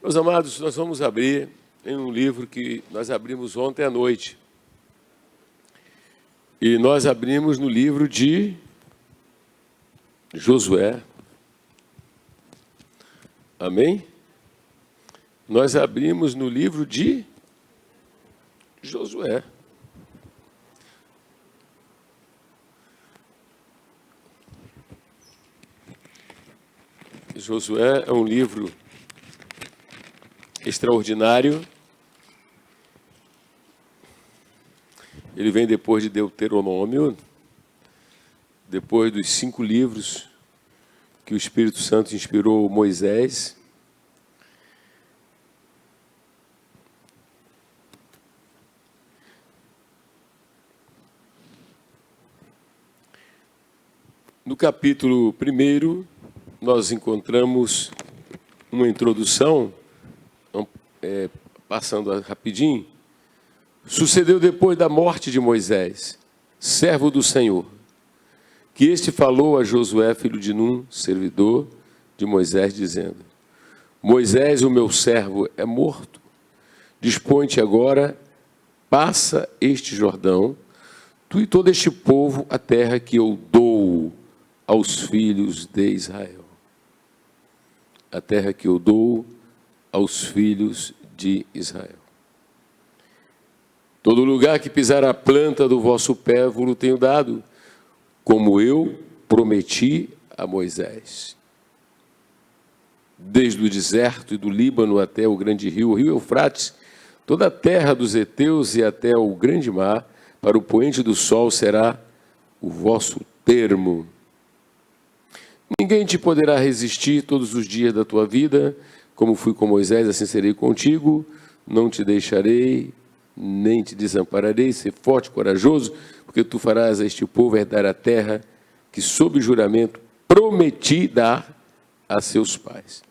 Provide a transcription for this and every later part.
Meus amados, nós vamos abrir em um livro que nós abrimos ontem à noite. E nós abrimos no livro de Josué. Amém? Nós abrimos no livro de Josué. Josué é um livro extraordinário. Ele vem depois de Deuteronômio, depois dos 5 livros que o Espírito Santo inspirou Moisés. No capítulo 1, nós encontramos uma introdução, passando rapidinho. Sucedeu depois da morte de Moisés, servo do Senhor, que este falou a Josué, filho de Num, servidor de Moisés, dizendo: Moisés, o meu servo, é morto. Dispõe-te agora, passa este Jordão, tu e todo este povo, a terra que eu dou aos filhos de Israel. A terra que eu dou aos filhos de Israel. Todo lugar que pisar a planta do vosso pé, vos tenho dado, como eu prometi a Moisés. Desde o deserto e do Líbano até o grande rio, o rio Eufrates, toda a terra dos heteus e até o grande mar, para o poente do sol será o vosso termo. Ninguém te poderá resistir todos os dias da tua vida, como fui com Moisés, assim serei contigo, não te deixarei, nem te desampararei. Ser forte e corajoso, porque tu farás a este povo herdar a terra que, sob juramento, prometi dar a seus pais.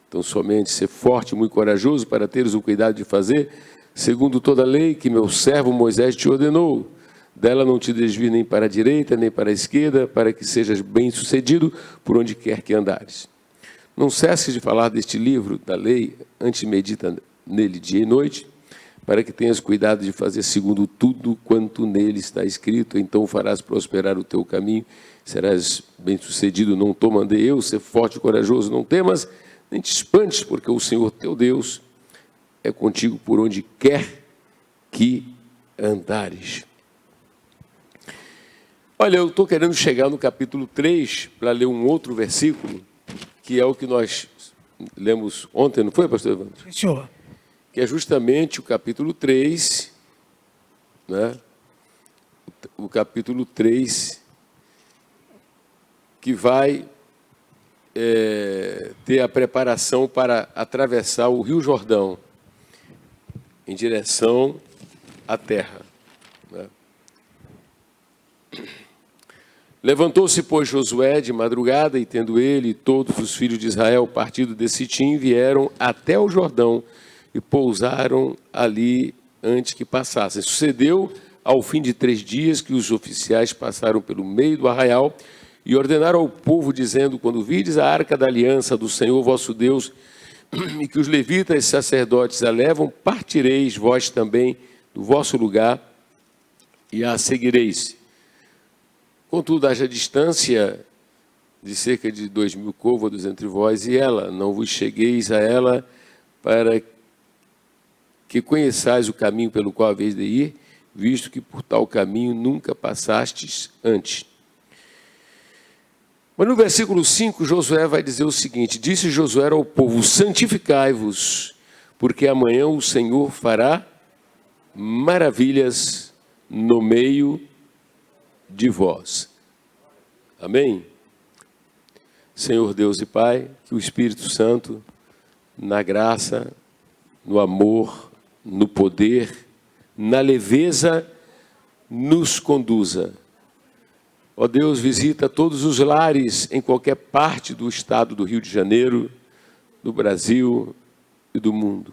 Então, somente ser forte e muito corajoso para teres o cuidado de fazer, segundo toda a lei que meu servo Moisés te ordenou. Dela não te desvie nem para a direita, nem para a esquerda, para que sejas bem-sucedido por onde quer que andares. Não cesses de falar deste livro da lei, antes medita nele dia e noite, para que tenhas cuidado de fazer segundo tudo quanto nele está escrito, então farás prosperar o teu caminho, serás bem-sucedido. Não te mandei eu, ser forte e corajoso, não temas, nem te espantes, porque o Senhor teu Deus é contigo por onde quer que andares. Olha, eu estou querendo chegar no capítulo 3 para ler um outro versículo, que é o que nós lemos ontem, não foi, pastor Evandro? Sim, senhor. Que é justamente o capítulo 3, né? O capítulo 3, que vai ter a preparação para atravessar o Rio Jordão em direção à terra. Né? Levantou-se, pois, Josué de madrugada, e tendo ele e todos os filhos de Israel partido de Sitim, vieram até o Jordão e pousaram ali antes que passassem. Sucedeu, ao fim de 3 dias, que os oficiais passaram pelo meio do arraial e ordenaram ao povo, dizendo: quando virdes a arca da aliança do Senhor vosso Deus, e que os levitas e sacerdotes a levam, partireis vós também do vosso lugar e a seguireis. Contudo, haja distância de cerca de 2.000 côvados entre vós e ela. Não vos chegueis a ela, para que conheçais o caminho pelo qual haveis de ir, visto que por tal caminho nunca passastes antes. Mas no versículo 5, Josué vai dizer o seguinte: disse Josué ao povo: santificai-vos, porque amanhã o Senhor fará maravilhas no meio de vós. Amém? Senhor Deus e Pai, que o Espírito Santo, na graça, no amor, no poder, na leveza, nos conduza. Ó Deus, visita todos os lares em qualquer parte do estado do Rio de Janeiro, do Brasil e do mundo.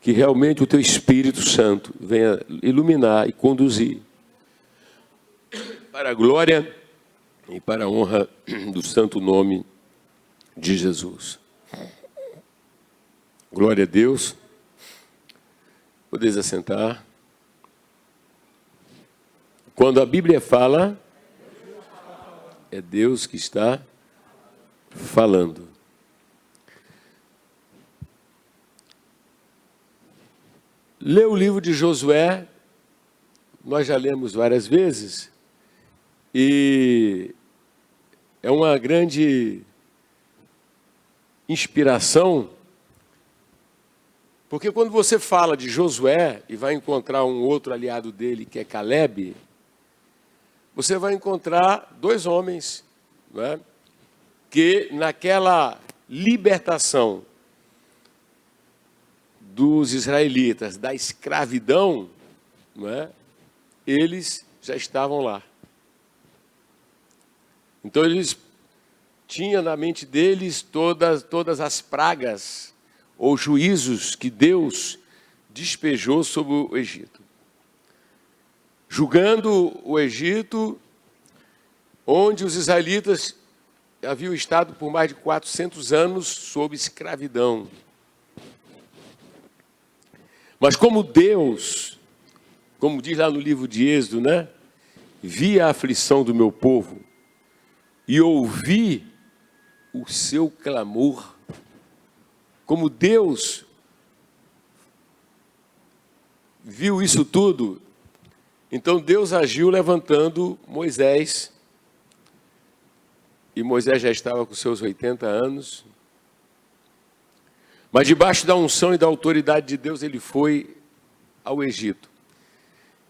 Que realmente o Teu Espírito Santo venha iluminar e conduzir para a glória e para a honra do santo nome de Jesus. Glória a Deus. Podeis assentar. Quando a Bíblia fala, é Deus que está falando. Lê o livro de Josué, nós já lemos várias vezes, e é uma grande inspiração, porque quando você fala de Josué e vai encontrar um outro aliado dele, que é Calebe, você vai encontrar dois homens, não é? Que naquela libertação dos israelitas da escravidão, não é? Eles já estavam lá. Então eles tinham na mente deles todas as pragas ou juízos que Deus despejou sobre o Egito. Julgando o Egito, onde os israelitas haviam estado por mais de 400 anos sob escravidão. Mas como Deus, como diz lá no livro de Êxodo, né? Vi a aflição do meu povo e ouvi o seu clamor. Como Deus viu isso tudo, então Deus agiu levantando Moisés. E Moisés já estava com seus 80 anos. Mas debaixo da unção e da autoridade de Deus, ele foi ao Egito.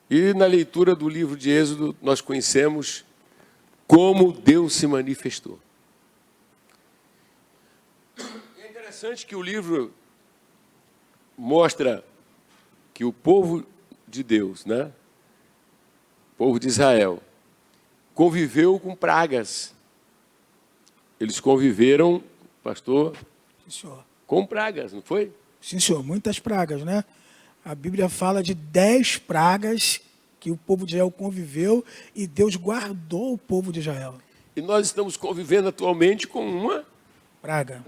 E na leitura do livro de Êxodo, nós conhecemos como Deus se manifestou. É interessante que o livro mostra que o povo de Deus, né? O povo de Israel, conviveu com pragas. Eles conviveram, pastor, Sim, senhor. com pragas, não foi? Sim, senhor. Muitas pragas, né? A Bíblia fala de 10 pragas que o povo de Israel conviveu e Deus guardou o povo de Israel. E nós estamos convivendo atualmente com uma praga.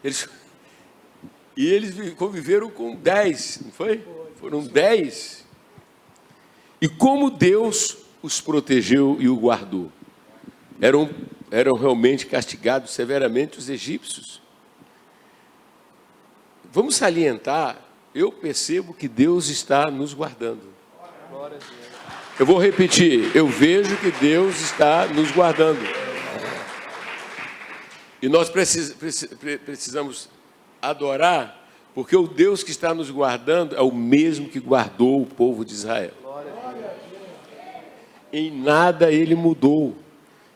Eles conviveram com 10, não foi? Foram 10. E como Deus os protegeu e o guardou. Eram realmente castigados severamente os egípcios. Vamos salientar, eu percebo que Deus está nos guardando. Eu vou repetir, eu vejo que Deus está nos guardando. E nós precisamos adorar, porque o Deus que está nos guardando é o mesmo que guardou o povo de Israel. Em nada ele mudou.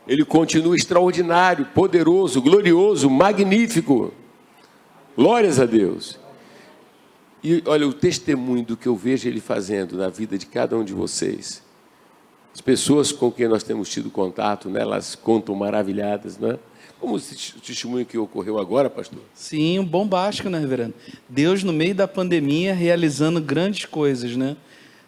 Ele continua extraordinário, poderoso, glorioso, magnífico. Glórias a Deus. E olha, o testemunho do que eu vejo ele fazendo na vida de cada um de vocês. As pessoas com quem nós temos tido contato, né, elas contam maravilhadas, né? Como o testemunho que ocorreu agora, pastor? Sim, um bombástico, né, reverendo? Deus, no meio da pandemia, realizando grandes coisas, né?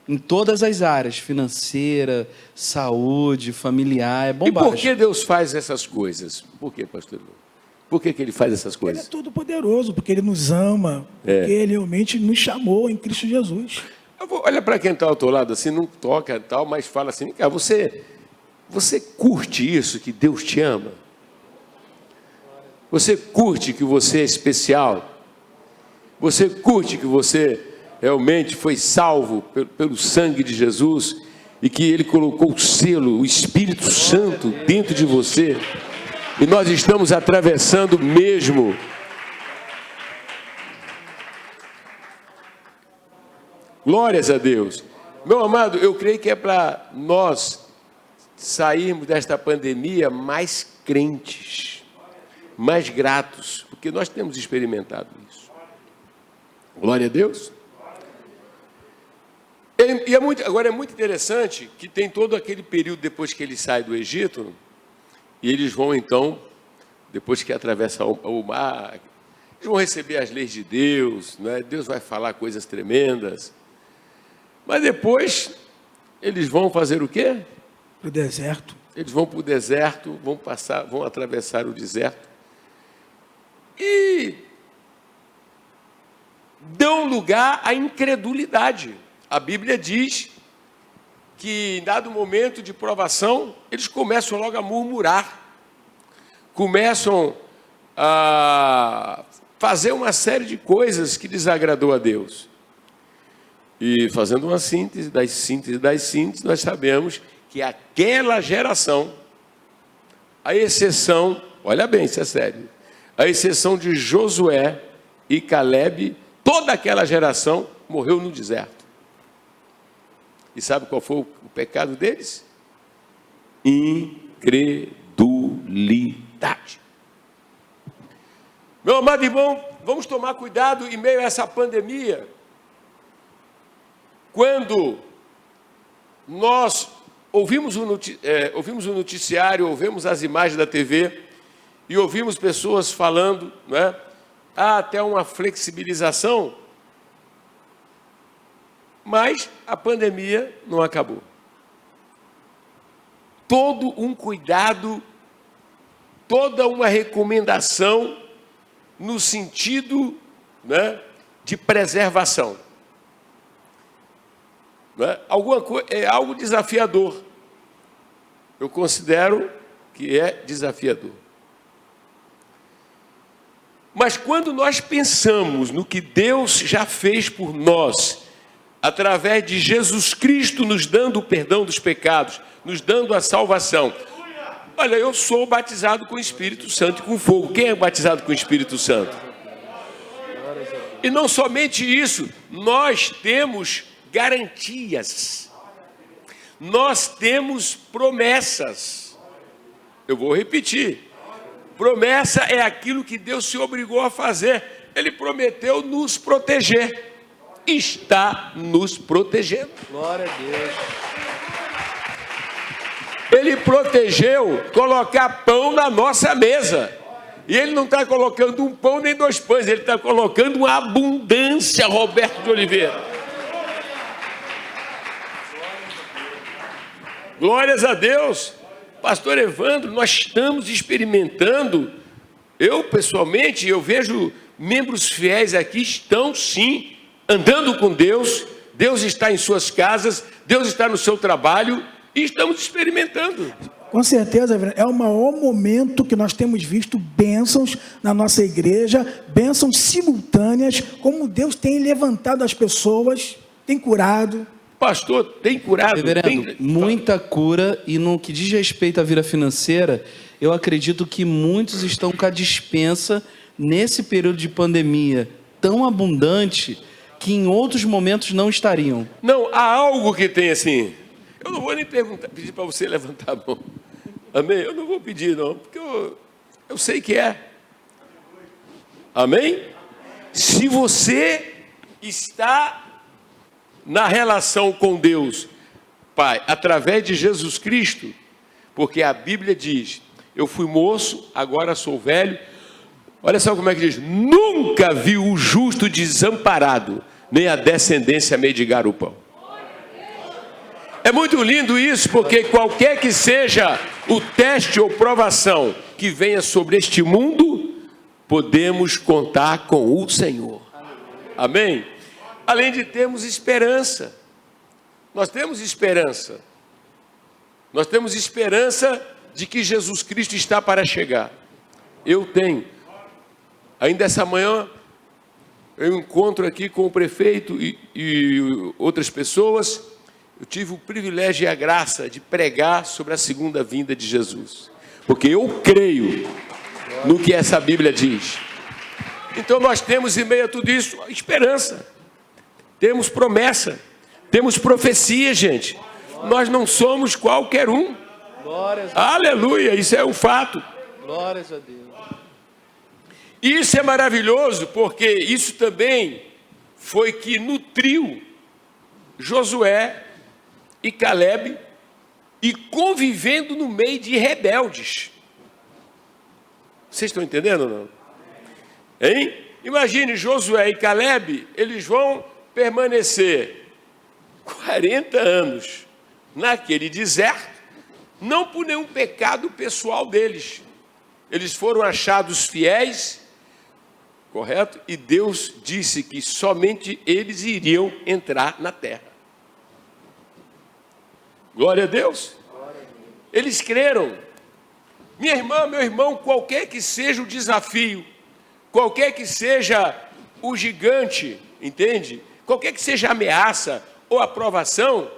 Em todas as áreas, financeira, saúde, familiar, é bombástico. E por que Deus faz essas coisas? Por que, pastor? Por que ele faz essas Ele coisas? é todo poderoso, porque Ele nos ama, porque Ele realmente nos chamou em Cristo Jesus. Olha para quem está ao teu lado, assim, não toca tal, mas fala assim, cara, você curte isso, que Deus te ama? Você curte que você é especial? Você curte que você realmente foi salvo pelo sangue de Jesus e que Ele colocou o selo, o Espírito Santo dentro de você? E nós estamos atravessando mesmo glórias a Deus. Meu amado, eu creio que é para nós sairmos desta pandemia mais crentes, mais gratos, porque nós temos experimentado isso. Glória a Deus. Agora é muito interessante que tem todo aquele período depois que ele sai do Egito, e eles vão então, depois que atravessam o mar, eles vão receber as leis de Deus, né? Deus vai falar coisas tremendas. Mas depois, eles vão fazer o quê? Para o deserto. Eles vão para o deserto, vão atravessar o deserto. E lugar à incredulidade. A Bíblia diz que, em dado momento de provação, eles começam logo a murmurar, começam a fazer uma série de coisas que desagradou a Deus. E fazendo uma síntese, nós sabemos que aquela geração, a exceção, olha bem, isso é sério, a exceção de Josué e Calebe, toda aquela geração morreu no deserto. E sabe qual foi o pecado deles? Incredulidade. Meu amado irmão, vamos tomar cuidado em meio a essa pandemia. Quando nós ouvimos o noticiário, ouvimos as imagens da TV e ouvimos pessoas falando, né? Há até uma flexibilização, mas a pandemia não acabou. Todo um cuidado, toda uma recomendação no sentido, né, de preservação. Né? É algo desafiador. Eu considero que é desafiador. Mas quando nós pensamos no que Deus já fez por nós, através de Jesus Cristo nos dando o perdão dos pecados, nos dando a salvação. Olha, eu sou batizado com o Espírito Santo e com fogo. Quem é batizado com o Espírito Santo? E não somente isso, nós temos garantias. Nós temos promessas. Eu vou repetir. Promessa é aquilo que Deus se obrigou a fazer. Ele prometeu nos proteger. Está nos protegendo. Glória a Deus. Ele protegeu colocar pão na nossa mesa. E ele não está colocando um pão nem dois pães, ele está colocando uma abundância, Roberto de Oliveira. Glórias a Deus. Pastor Evandro, nós estamos experimentando, eu pessoalmente, eu vejo membros fiéis aqui, estão sim, andando com Deus, Deus está em suas casas, Deus está no seu trabalho, e estamos experimentando. Com certeza, é o maior momento que nós temos visto bênçãos na nossa igreja, bênçãos simultâneas, como Deus tem levantado as pessoas, tem curado. Pastor, tem curado? Reverendo, muita cura, e no que diz respeito à vida financeira, eu acredito que muitos estão com a despensa nesse período de pandemia tão abundante que em outros momentos não estariam. Não, há algo que tem assim. Eu não vou nem pedir para você levantar a mão. Amém? Eu não vou pedir não, porque eu sei que é. Amém? Se você está na relação com Deus, Pai, através de Jesus Cristo, porque a Bíblia diz, eu fui moço, agora sou velho. Olha só como é que diz, nunca vi o justo desamparado, nem a descendência mendigar o pão. É muito lindo isso, porque qualquer que seja o teste ou provação que venha sobre este mundo, podemos contar com o Senhor. Amém? Além de termos esperança. Nós temos esperança. Nós temos esperança de que Jesus Cristo está para chegar. Eu tenho. Ainda essa manhã, eu encontro aqui com o prefeito e outras pessoas. Eu tive o privilégio e a graça de pregar sobre a segunda vinda de Jesus. Porque eu creio no que essa Bíblia diz. Então nós temos em meio a tudo isso esperança. Temos promessa. Temos profecia, gente. Nós não somos qualquer um. Aleluia, isso é um fato. Glórias a Deus. E isso é maravilhoso, porque isso também foi que nutriu Josué e Calebe, e convivendo no meio de rebeldes. Vocês estão entendendo ou não? Hein? Imagine Josué e Calebe, eles vão permanecer 40 anos naquele deserto, não por nenhum pecado pessoal deles. Eles foram achados fiéis, correto? E Deus disse que somente eles iriam entrar na terra. Glória a Deus. Eles creram. Minha irmã, meu irmão, qualquer que seja o desafio, qualquer que seja o gigante, entende? Qualquer que seja a ameaça ou a provação,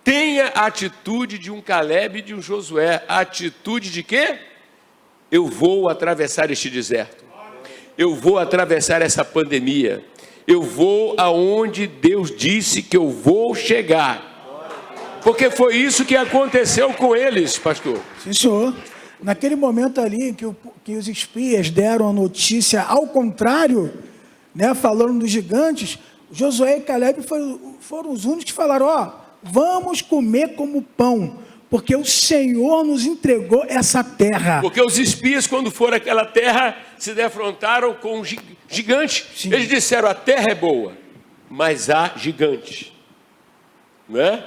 tenha a atitude de um Caleb e de um Josué. A atitude de quê? Eu vou atravessar este deserto. Eu vou atravessar essa pandemia. Eu vou aonde Deus disse que eu vou chegar. Porque foi isso que aconteceu com eles, pastor. Sim, senhor. Naquele momento ali que os espias deram a notícia ao contrário, né, falando dos gigantes, Josué e Caleb foram os únicos que falaram, vamos comer como pão, porque o Senhor nos entregou essa terra. Porque os espias, quando foram àquela terra, se defrontaram com um gigante. Sim. Eles disseram, a terra é boa, mas há gigante. Não é?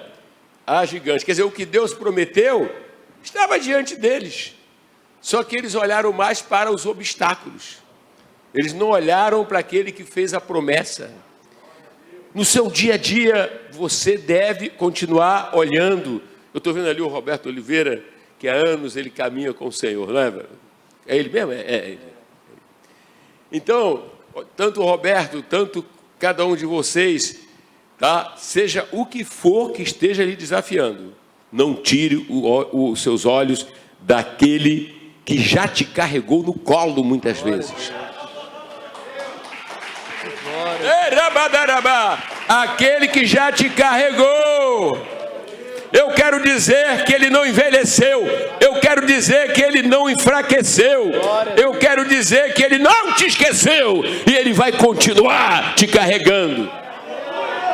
Há gigante. Quer dizer, o que Deus prometeu estava diante deles. Só que eles olharam mais para os obstáculos. Eles não olharam para aquele que fez a promessa. No seu dia a dia, você deve continuar olhando. Eu estou vendo ali o Roberto Oliveira, que há anos ele caminha com o Senhor, não é? É ele mesmo? É ele. Então, tanto o Roberto, tanto cada um de vocês, tá? Seja o que for que esteja lhe desafiando, não tire os seus olhos daquele que já te carregou no colo muitas vezes. Aquele que já te carregou. Eu quero dizer que ele não envelheceu. Eu quero dizer que ele não enfraqueceu. Eu quero dizer que ele não te esqueceu. E ele vai continuar te carregando.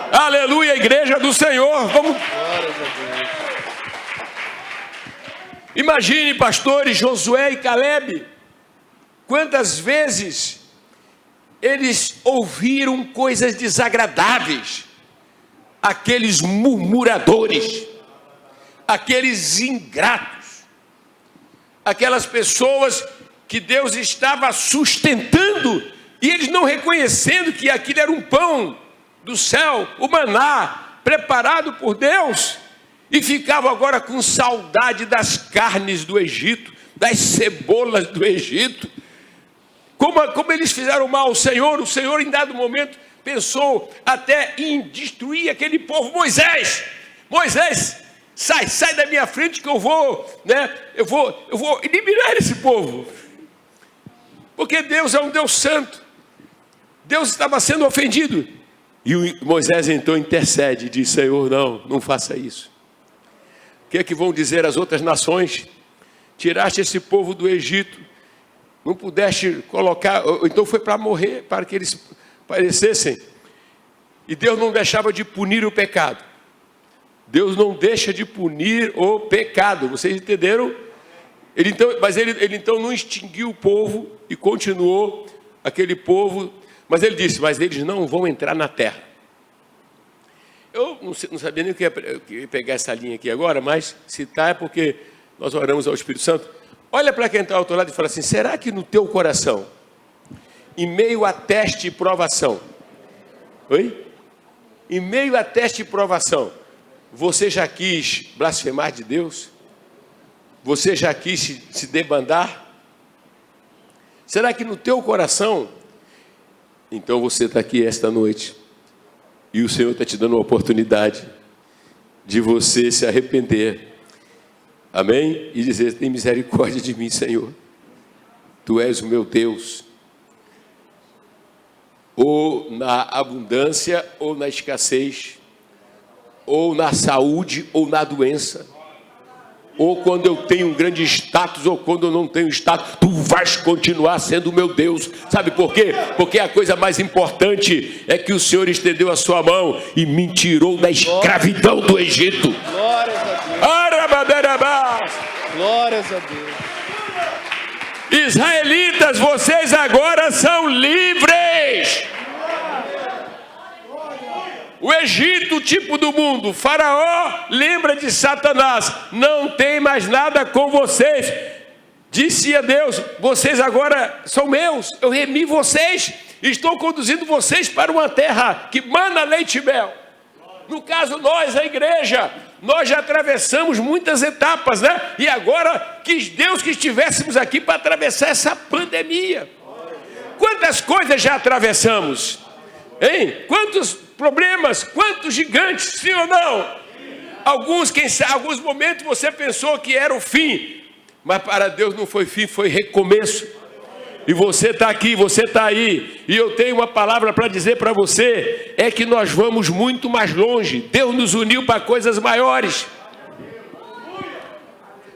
Aleluia, igreja do Senhor. Vamos. Imagine, pastores Josué e Caleb, quantas vezes eles ouviram coisas desagradáveis, aqueles murmuradores, aqueles ingratos, aquelas pessoas que Deus estava sustentando e eles não reconhecendo que aquilo era um pão do céu, o maná preparado por Deus. E ficavam agora com saudade das carnes do Egito, das cebolas do Egito. Como eles fizeram mal ao Senhor, o Senhor em dado momento pensou até em destruir aquele povo. Moisés, sai da minha frente que eu vou eliminar esse povo. Porque Deus é um Deus santo. Deus estava sendo ofendido. E Moisés então intercede e diz, Senhor, não faça isso. O que é que vão dizer as outras nações? Tiraste esse povo do Egito, não pudeste colocar, então foi para morrer, para que eles parecessem. E Deus não deixava de punir o pecado. Deus não deixa de punir o pecado, vocês entenderam? Mas ele então não extinguiu o povo e continuou aquele povo, mas ele disse, mas eles não vão entrar na terra. Eu não sabia nem o que ia pegar essa linha aqui agora, mas citar é porque nós oramos ao Espírito Santo. Olha para quem está ao teu lado e fala assim, será que no teu coração, em meio a teste e provação, em meio a teste e provação, você já quis blasfemar de Deus? Você já quis se debandar? Será que no teu coração, então você está aqui esta noite, e o Senhor está te dando uma oportunidade de você se arrepender. Amém? E dizer, tem misericórdia de mim, Senhor. Tu és o meu Deus. Ou na abundância, ou na escassez. Ou na saúde, ou na doença. Ou quando eu tenho um grande status, ou quando eu não tenho status, tu vais continuar sendo o meu Deus. Sabe por quê? Porque a coisa mais importante é que o Senhor estendeu a sua mão e me tirou da escravidão do Egito. Glórias a Deus. Glórias a Deus. Israelitas, vocês agora são livres. O Egito, tipo do mundo, Faraó, lembra de Satanás, não tem mais nada com vocês. Disse a Deus: vocês agora são meus, eu remi vocês, estou conduzindo vocês para uma terra que mana leite e mel. No caso, nós, a igreja, nós já atravessamos muitas etapas, né? E agora, quis Deus que estivéssemos aqui para atravessar essa pandemia. Quantas coisas já atravessamos? Hein? Quantos problemas, quantos gigantes, sim ou não? Alguns momentos você pensou que era o fim, mas para Deus não foi fim, foi recomeço. E você está aqui, você está aí, e eu tenho uma palavra para dizer para você, é que nós vamos muito mais longe. Deus nos uniu para coisas maiores.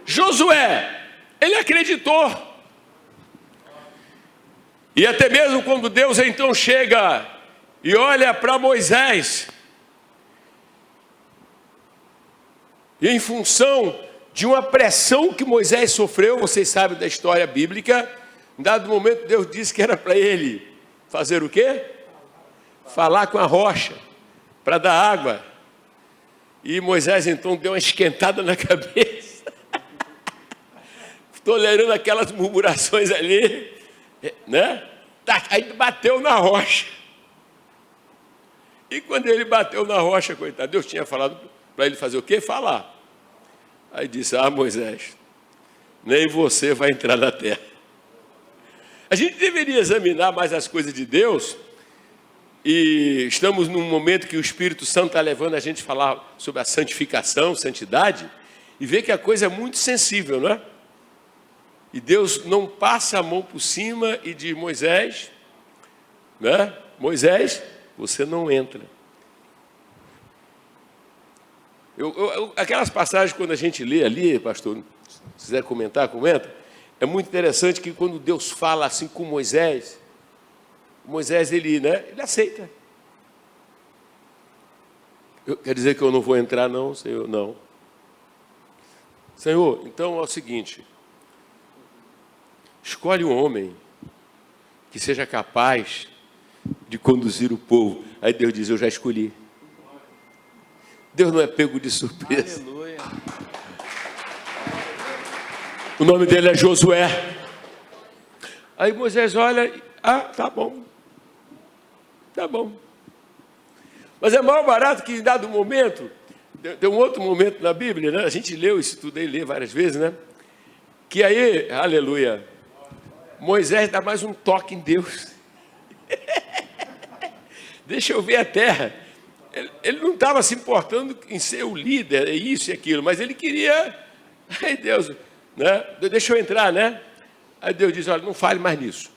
Josué, ele acreditou. E até mesmo quando Deus então chega e olha para Moisés, e em função de uma pressão que Moisés sofreu, vocês sabem da história bíblica, em dado momento Deus disse que era para ele fazer o quê? Falar com a rocha, para dar água. E Moisés então deu uma esquentada na cabeça, tolerando aquelas murmurações ali, né? Aí bateu na rocha. E quando ele bateu na rocha, coitado, Deus tinha falado para ele fazer o quê? Falar. Aí disse: Moisés, nem você vai entrar na terra. A gente deveria examinar mais as coisas de Deus, e estamos num momento que o Espírito Santo está levando a gente a falar sobre a santificação, santidade, e ver que a coisa é muito sensível, não é? E Deus não passa a mão por cima e diz: Moisés, né? Moisés, você não entra. Aquelas passagens quando a gente lê ali, pastor, se quiser comentar, comenta. É muito interessante que quando Deus fala assim com Moisés, ele aceita. Quer dizer que eu não vou entrar não, Senhor? Não. Senhor, então é o seguinte, escolhe um homem que seja capaz de conduzir o povo. Aí Deus diz: eu já escolhi. Deus não é pego de surpresa. Aleluia. O nome dele é Josué. Aí Moisés olha, tá bom. Tá bom. Mas é mais barato que em dado momento, tem um outro momento na Bíblia, né? A gente leu isso tudo aí, lê várias vezes, né? Que aí, aleluia, Moisés dá mais um toque em Deus. Deixa eu ver a terra. Ele não estava se importando em ser o líder, isso e aquilo, mas ele queria, ai Deus, né? Deixa eu entrar, né? Aí Deus diz: olha, não fale mais nisso.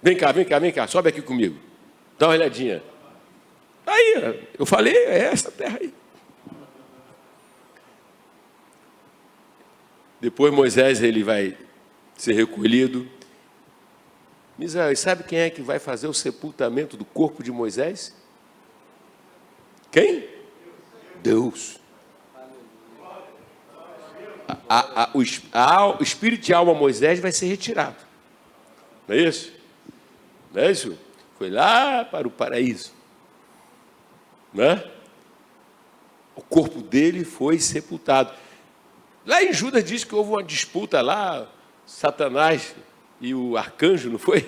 Vem cá, sobe aqui comigo. Dá uma olhadinha. Aí, eu falei, é essa terra aí. Depois Moisés, ele vai ser recolhido. Misael, sabe quem é que vai fazer o sepultamento do corpo de Moisés? Quem? Deus. O espírito de alma Moisés vai ser retirado. Não é isso? Não é isso? Foi lá para o paraíso. Né? O corpo dele foi sepultado. Lá em Judas diz que houve uma disputa lá, Satanás e o arcanjo, não foi?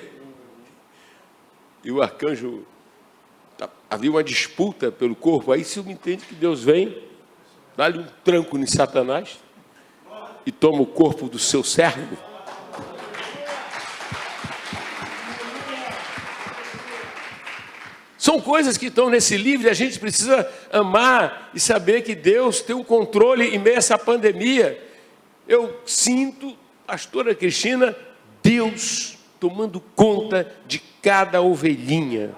E o arcanjo, havia uma disputa pelo corpo. Aí se me entende que Deus vem, dá-lhe um tranco em Satanás e toma o corpo do seu servo. São coisas que estão nesse livro e a gente precisa amar e saber que Deus tem o controle em meio a essa pandemia. Eu sinto, pastora Cristina, Deus tomando conta de cada ovelhinha,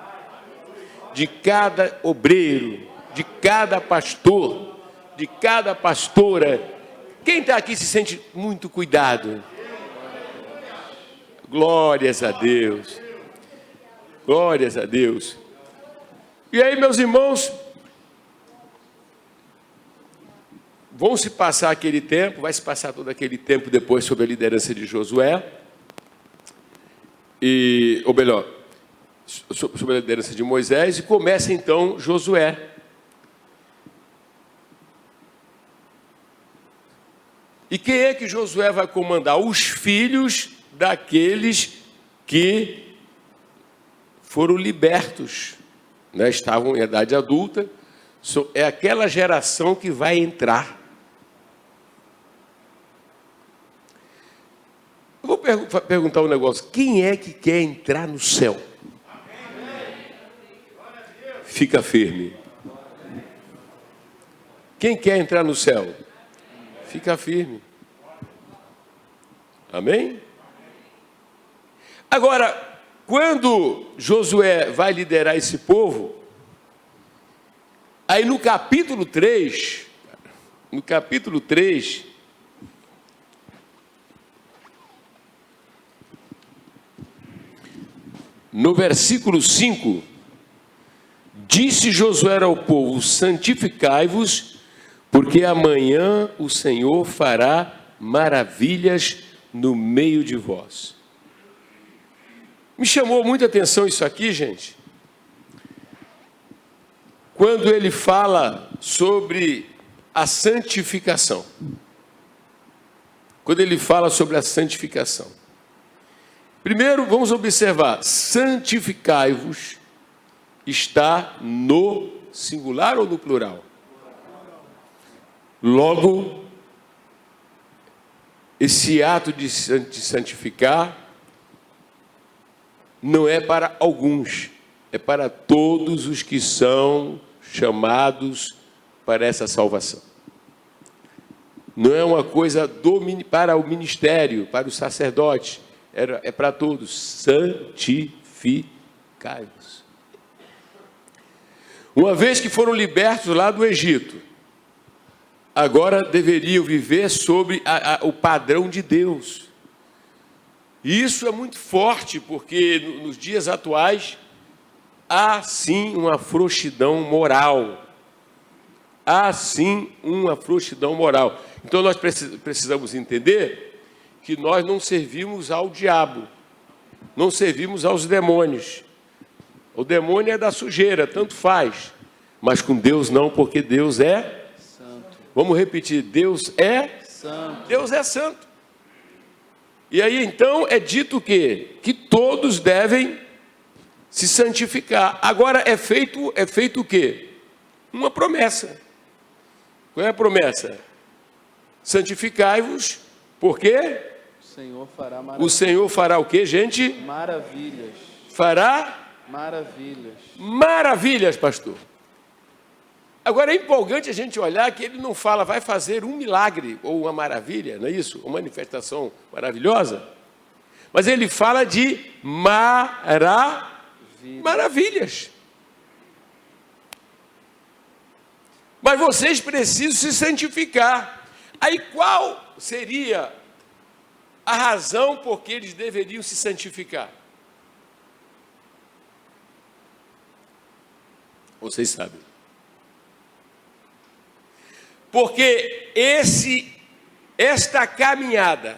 de cada obreiro, de cada pastor, de cada pastora. Quem está aqui se sente muito cuidado? Glórias a Deus. Glórias a Deus. E aí, meus irmãos, vão se passar aquele tempo, vai se passar todo aquele tempo depois sob a liderança de Josué, ou melhor, sob a liderança de Moisés, e começa então Josué. E quem é que Josué vai comandar? Os filhos daqueles que foram libertos, né? Estavam em idade adulta. É aquela geração que vai entrar. Eu vou perguntar um negócio. Quem é que quer entrar no céu? Fica firme. Quem quer entrar no céu? Fica firme. Amém? Agora, quando Josué vai liderar esse povo, aí no capítulo 3, no versículo 5, disse Josué ao povo: santificai-vos, porque amanhã o Senhor fará maravilhas no meio de vós. Me chamou muita atenção isso aqui, gente, quando ele fala sobre a santificação. Quando ele fala sobre a santificação. Primeiro, vamos observar, santificai-vos está no singular ou no plural? Logo, esse ato de santificar não é para alguns, é para todos os que são chamados para essa salvação. Não é uma coisa para o ministério, para o sacerdote, é para todos. Santificai-vos. Uma vez que foram libertos lá do Egito, agora deveriam viver sobre o padrão de Deus. E isso é muito forte, porque nos dias atuais há sim uma frouxidão moral. Há sim uma frouxidão moral. Então nós precisamos entender que nós não servimos ao diabo, não servimos aos demônios. O demônio é da sujeira, tanto faz. Mas com Deus não, porque Deus é santo. Vamos repetir, Deus é santo. Deus é santo. E aí então é dito que todos devem se santificar. Agora é feito o quê? Uma promessa. Qual é a promessa? Santificai-vos, por quê? O Senhor fará o quê, gente? Maravilhas. Fará? Maravilhas. Maravilhas, pastor. Agora é empolgante a gente olhar que ele não fala vai fazer um milagre ou uma maravilha, não é isso? Uma manifestação maravilhosa. Mas ele fala de maravilhas. Mas vocês precisam se santificar. Aí qual seria a razão por que eles deveriam se santificar? Vocês sabem. Porque esta caminhada,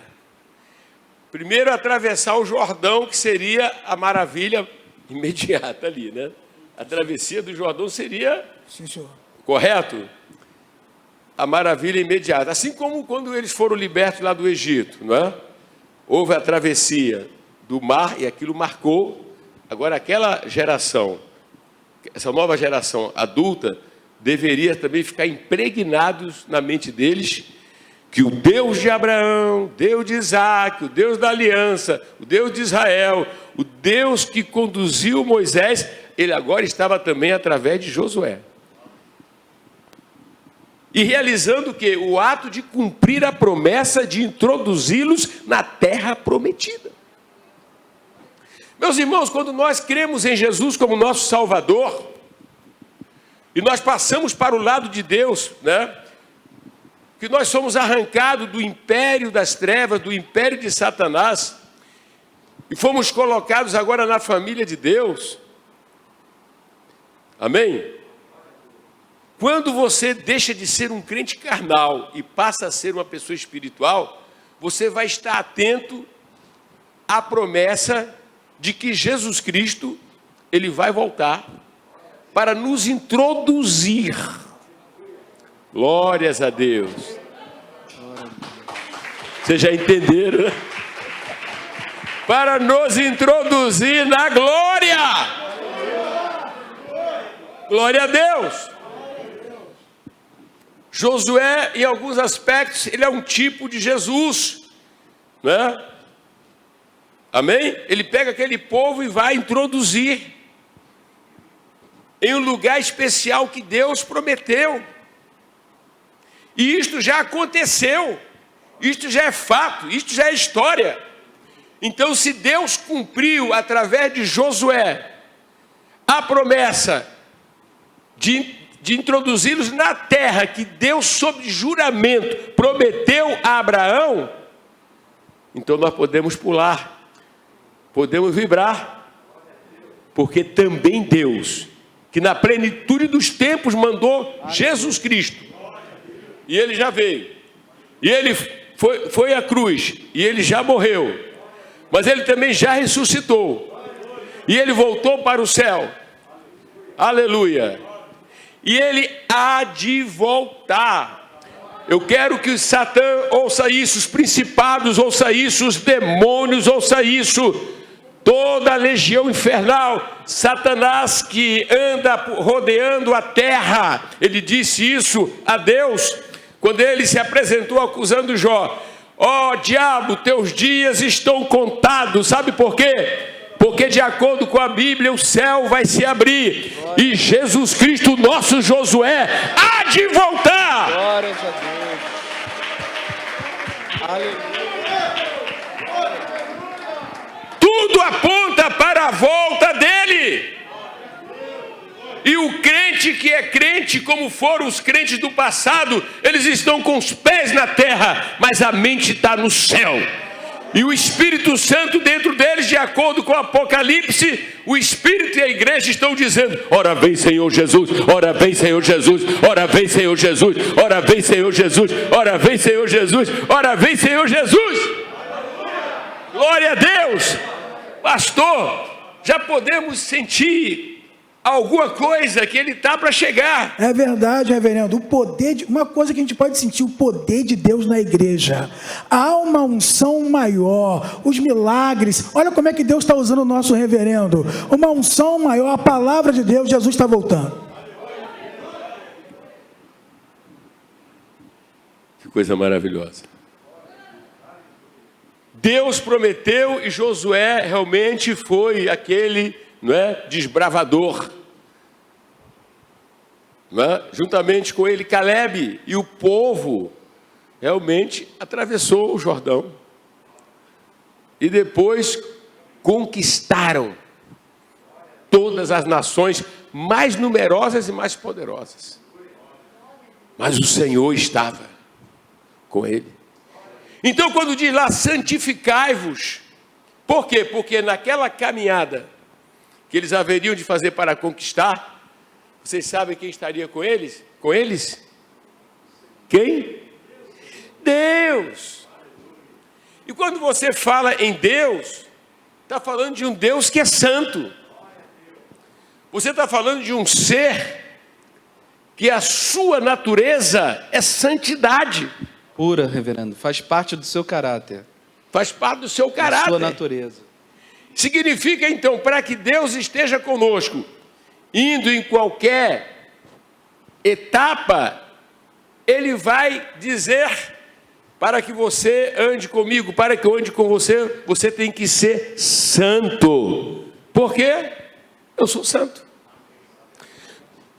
primeiro atravessar o Jordão, que seria a maravilha imediata ali, né? A travessia do Jordão seria, sim, senhor, correto? A maravilha imediata. Assim como quando eles foram libertos lá do Egito, não é? Houve a travessia do mar e aquilo marcou. Agora aquela geração, essa nova geração adulta, deveria também ficar impregnados na mente deles que o Deus de Abraão, o Deus de Isaac, o Deus da aliança, o Deus de Israel, o Deus que conduziu Moisés, ele agora estava também através de Josué. E realizando o quê? O ato de cumprir a promessa de introduzi-los na terra prometida. Meus irmãos, quando nós cremos em Jesus como nosso Salvador, e nós passamos para o lado de Deus, né? Que nós somos arrancados do império das trevas, do império de Satanás, e fomos colocados agora na família de Deus. Amém? Quando você deixa de ser um crente carnal e passa a ser uma pessoa espiritual, você vai estar atento à promessa de que Jesus Cristo, ele vai voltar para nos introduzir. Glórias a Deus. Vocês já entenderam, né? Para nos introduzir na glória. Glória a Deus. Josué, em alguns aspectos, ele é um tipo de Jesus, né? Amém? Ele pega aquele povo e vai introduzir em um lugar especial que Deus prometeu. E isto já aconteceu, isto já é fato, isto já é história. Então, se Deus cumpriu através de Josué a promessa de introduzi-los na terra que Deus, sob juramento, prometeu a Abraão, então nós podemos pular, podemos vibrar, porque também Deus, que na plenitude dos tempos mandou Jesus Cristo, e ele já veio, e ele foi à cruz, e ele já morreu, mas ele também já ressuscitou, e ele voltou para o céu, aleluia, e ele há de voltar. Eu quero que Satã ouça isso, os principados ouça isso, os demônios ouça isso, toda a legião infernal, Satanás que anda rodeando a terra, ele disse isso a Deus, quando ele se apresentou acusando Jó: ó diabo, teus dias estão contados. Sabe por quê? Porque de acordo com a Bíblia, o céu vai se abrir e Jesus Cristo, nosso Josué, há de voltar. Glória a Deus. Aleluia. Tudo aponta para a volta dele. E o crente que é crente, como foram os crentes do passado, eles estão com os pés na terra, mas a mente está no céu. E o Espírito Santo dentro deles, de acordo com o Apocalipse, o Espírito e a igreja estão dizendo: ora vem Senhor Jesus, ora vem Senhor Jesus, ora vem Senhor Jesus, ora vem Senhor Jesus, ora vem Senhor Jesus, ora vem Senhor Jesus. Glória a Deus. Pastor, já podemos sentir alguma coisa que ele está para chegar. É verdade, reverendo. O poder uma coisa que a gente pode sentir, o poder de Deus na igreja. Há uma unção maior, os milagres. Olha como é que Deus está usando o nosso reverendo. Uma unção maior, a palavra de Deus, Jesus está voltando. Que coisa maravilhosa. Deus prometeu e Josué realmente foi aquele, não é, desbravador, não é? Juntamente com ele Calebe, e o povo realmente atravessou o Jordão e depois conquistaram todas as nações mais numerosas e mais poderosas, mas o Senhor estava com ele. Então quando diz lá santificai-vos, por quê? Porque naquela caminhada que eles haveriam de fazer para conquistar, vocês sabem quem estaria com eles? Com eles? Quem? Deus. E quando você fala em Deus, está falando de um Deus que é santo. Você está falando de um ser que a sua natureza é santidade. Pura, reverendo, faz parte do seu caráter. Faz parte do seu caráter. Da sua natureza. Significa então, para que Deus esteja conosco, indo em qualquer etapa, Ele vai dizer: para que você ande comigo, para que eu ande com você, você tem que ser santo. Por quê? Eu sou santo.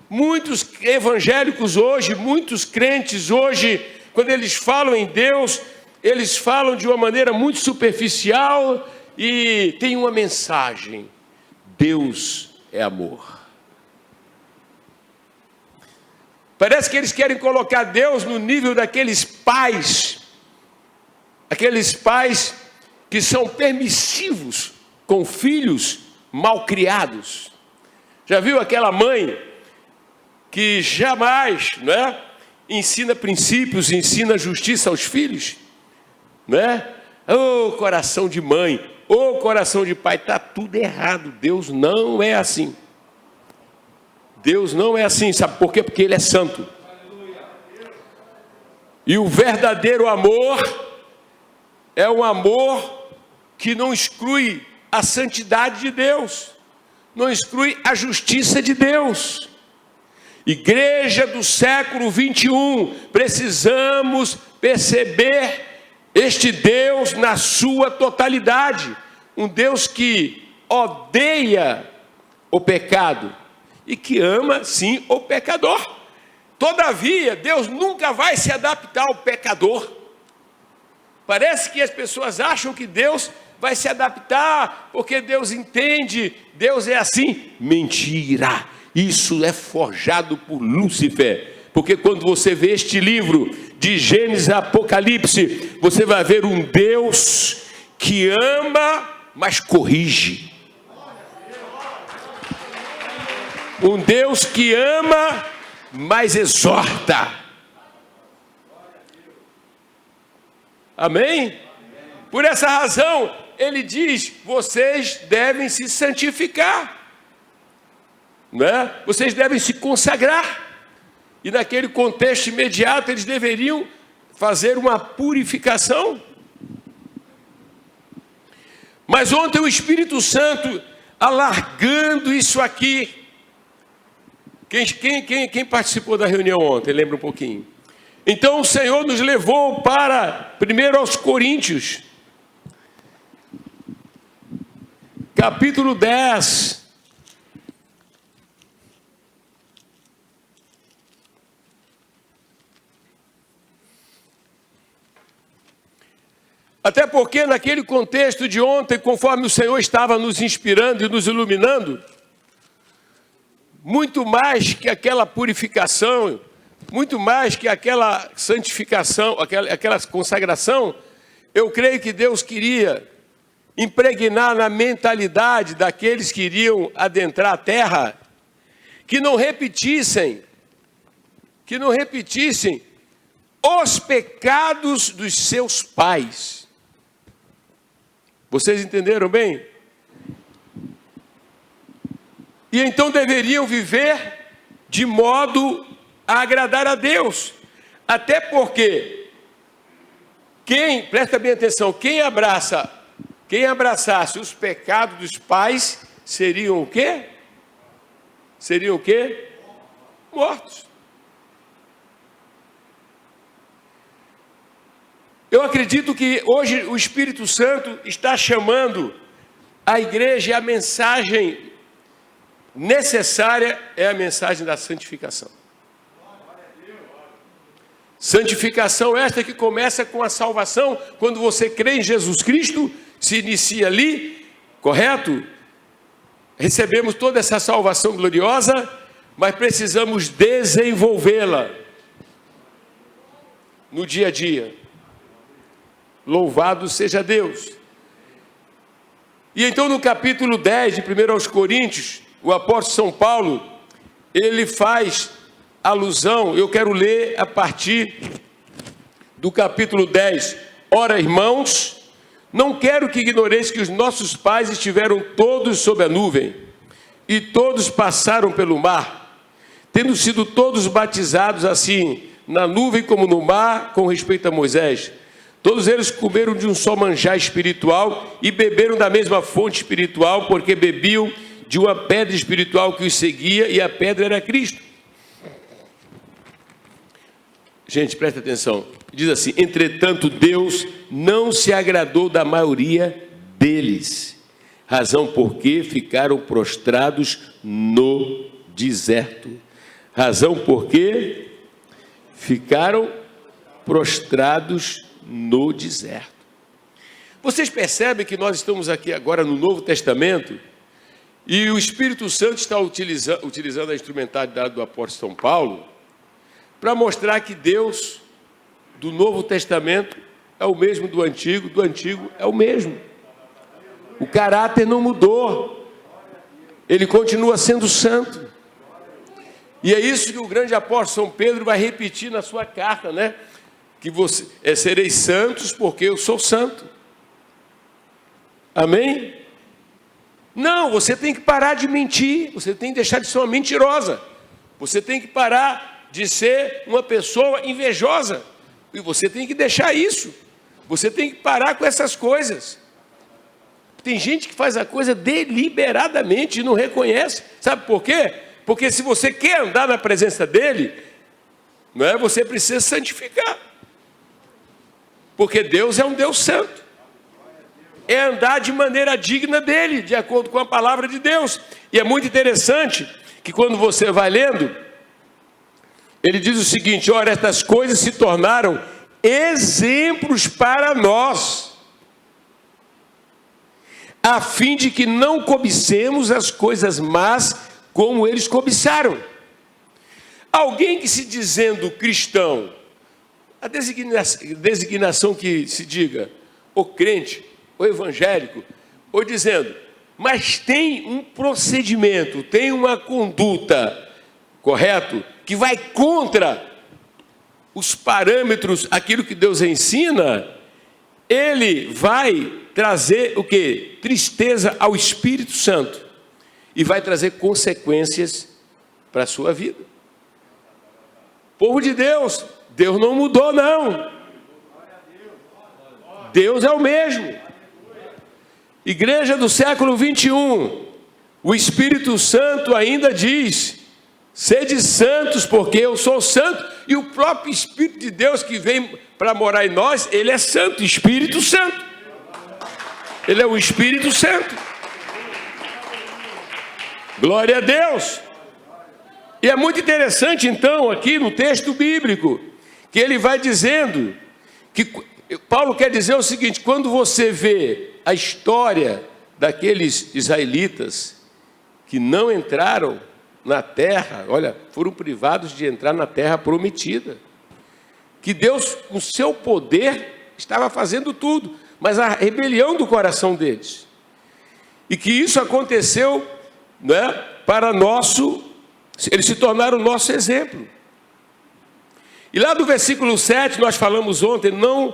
Muitos evangélicos hoje, muitos crentes hoje, quando eles falam em Deus, eles falam de uma maneira muito superficial e tem uma mensagem: Deus é amor. Parece que eles querem colocar Deus no nível daqueles pais, aqueles pais que são permissivos com filhos mal criados. Já viu aquela mãe que jamais, não é, ensina princípios, ensina justiça aos filhos, não é? Ô coração de mãe, ô coração de pai, está tudo errado. Deus não é assim. Deus não é assim, sabe por quê? Porque Ele é santo. E o verdadeiro amor é um amor que não exclui a santidade de Deus, não exclui a justiça de Deus. Igreja do século 21, precisamos perceber este Deus na sua totalidade. Um Deus que odeia o pecado e que ama, sim, o pecador. Todavia, Deus nunca vai se adaptar ao pecador. Parece que as pessoas acham que Deus vai se adaptar, porque Deus entende, Deus é assim. Mentira! Isso é forjado por Lúcifer. Porque quando você vê este livro de Gênesis e Apocalipse, você vai ver um Deus que ama, mas corrige. Um Deus que ama, mas exorta. Amém? Por essa razão, ele diz, vocês devem se santificar. Né? Vocês devem se consagrar. E naquele contexto imediato, eles deveriam fazer uma purificação. Mas ontem o Espírito Santo, alargando isso aqui, quem participou da reunião ontem? Lembra um pouquinho. Então o Senhor nos levou para, primeiro aos Coríntios, capítulo 10. Até porque naquele contexto de ontem, conforme o Senhor estava nos inspirando e nos iluminando, muito mais que aquela purificação, muito mais que aquela santificação, aquela consagração, eu creio que Deus queria impregnar na mentalidade daqueles que iriam adentrar a terra, que não repetissem os pecados dos seus pais. Vocês entenderam bem? E então deveriam viver de modo a agradar a Deus. Até porque, presta bem atenção, quem abraçasse os pecados dos pais, seriam o quê? Seriam o quê? Mortos. Eu acredito que hoje o Espírito Santo está chamando a igreja, e a mensagem necessária é a mensagem da santificação. Santificação esta que começa com a salvação, quando você crê em Jesus Cristo, se inicia ali, correto? Recebemos toda essa salvação gloriosa, mas precisamos desenvolvê-la no dia a dia. Louvado seja Deus. E então no capítulo 10 de 1 aos Coríntios, o apóstolo São Paulo, ele faz alusão, eu quero ler a partir do capítulo 10. Ora, irmãos, não quero que ignoreis que os nossos pais estiveram todos sob a nuvem, e todos passaram pelo mar, tendo sido todos batizados assim, na nuvem como no mar, com respeito a Moisés. Todos eles comeram de um só manjar espiritual e beberam da mesma fonte espiritual, porque bebiam de uma pedra espiritual que os seguia, e a pedra era Cristo. Gente, presta atenção. Diz assim: entretanto, Deus não se agradou da maioria deles, razão porque ficaram prostrados no deserto. Razão porque ficaram prostrados no deserto. Vocês percebem que nós estamos aqui agora no Novo Testamento e o Espírito Santo está utilizando a instrumentalidade do apóstolo São Paulo para mostrar que Deus do Novo Testamento é o mesmo do Antigo é o mesmo. O caráter não mudou, ele continua sendo santo. E é isso que o grande apóstolo São Pedro vai repetir na sua carta, né? Que sereis santos porque eu sou santo. Amém? Não, você tem que parar de mentir, você tem que deixar de ser uma mentirosa, você tem que parar de ser uma pessoa invejosa, e você tem que deixar isso. Você tem que parar com essas coisas. Tem gente que faz a coisa deliberadamente e não reconhece. Sabe por quê? Porque se você quer andar na presença dele, não é? Você precisa santificar. Porque Deus é um Deus santo. É andar de maneira digna dele, de acordo com a palavra de Deus. E é muito interessante que quando você vai lendo, ele diz o seguinte: ora, estas coisas se tornaram exemplos para nós, a fim de que não cobicemos as coisas más como eles cobiçaram. Alguém que se dizendo cristão, a designação que se diga, ou crente, ou evangélico, ou dizendo, mas tem um procedimento, tem uma conduta, correto, que vai contra os parâmetros, aquilo que Deus ensina, ele vai trazer o quê? Tristeza ao Espírito Santo e vai trazer consequências para a sua vida. Povo de Deus, Deus não mudou não. Deus é o mesmo. Igreja do século 21, o Espírito Santo ainda diz: sede santos, porque eu sou santo. E o próprio Espírito de Deus que vem para morar em nós, ele é santo, Espírito Santo. Ele é o Espírito Santo. Glória a Deus. E é muito interessante então aqui no texto bíblico, que ele vai dizendo, que Paulo quer dizer o seguinte: quando você vê a história daqueles israelitas que não entraram na terra, olha, foram privados de entrar na terra prometida, que Deus, com seu poder, estava fazendo tudo, mas a rebelião do coração deles, e que isso aconteceu, né, para eles se tornaram nosso exemplo. E lá do versículo 7, nós falamos ontem: não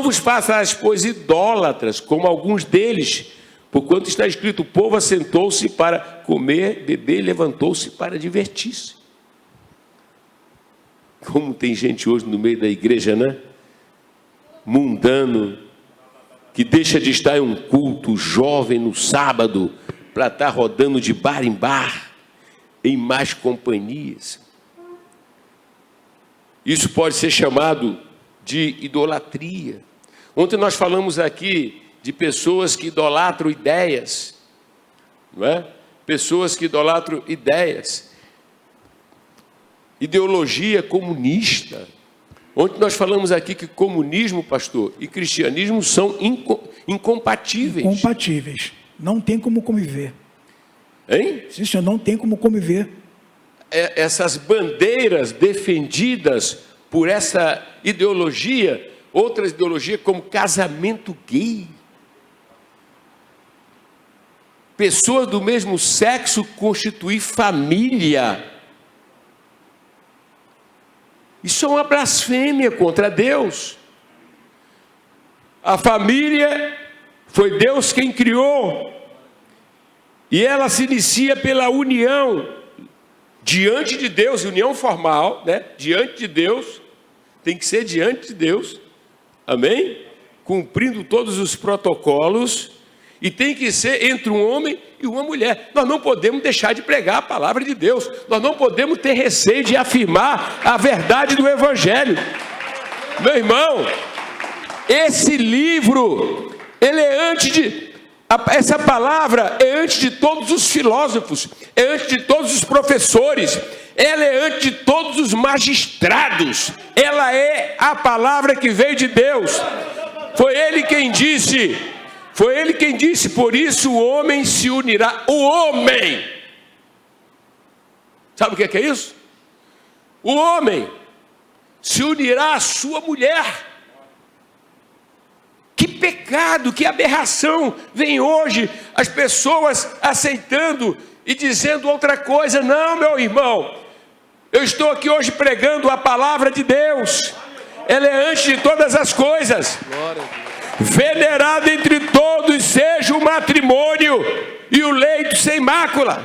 vos façais, pois, idólatras, como alguns deles, porquanto está escrito: o povo assentou-se para comer, beber, e levantou-se para divertir-se. Como tem gente hoje no meio da igreja, né? Mundano, que deixa de estar em um culto jovem no sábado, para estar rodando de bar em bar, em más companhias. Isso pode ser chamado de idolatria. Ontem nós falamos aqui de pessoas que idolatram ideias, não é? Pessoas que idolatram ideias. Ideologia comunista. Ontem nós falamos aqui que comunismo, pastor, e cristianismo são incompatíveis. Incompatíveis. Não tem como conviver. Hein? Sim, senhor, não tem como conviver. Essas bandeiras defendidas por essa ideologia, outras ideologias como casamento gay. Pessoas do mesmo sexo constituir família. Isso é uma blasfêmia contra Deus. A família foi Deus quem criou. E ela se inicia pela união diante de Deus, união formal, né? Diante de Deus, tem que ser diante de Deus, amém? Cumprindo todos os protocolos, e tem que ser entre um homem e uma mulher. Nós não podemos deixar de pregar a palavra de Deus, nós não podemos ter receio de afirmar a verdade do Evangelho. Meu irmão, esse livro, ele é antes de... Essa palavra é antes de todos os filósofos, é antes de todos os professores, ela é antes de todos os magistrados, ela é a palavra que veio de Deus. Foi ele quem disse, por isso o homem se unirá, o homem. Sabe o que é isso? O homem se unirá à sua mulher. Que pecado, que aberração vem hoje as pessoas aceitando e dizendo outra coisa. Não, meu irmão, eu estou aqui hoje pregando a palavra de Deus. Ela é antes de todas as coisas. Venerado entre todos seja o matrimônio e o leito sem mácula.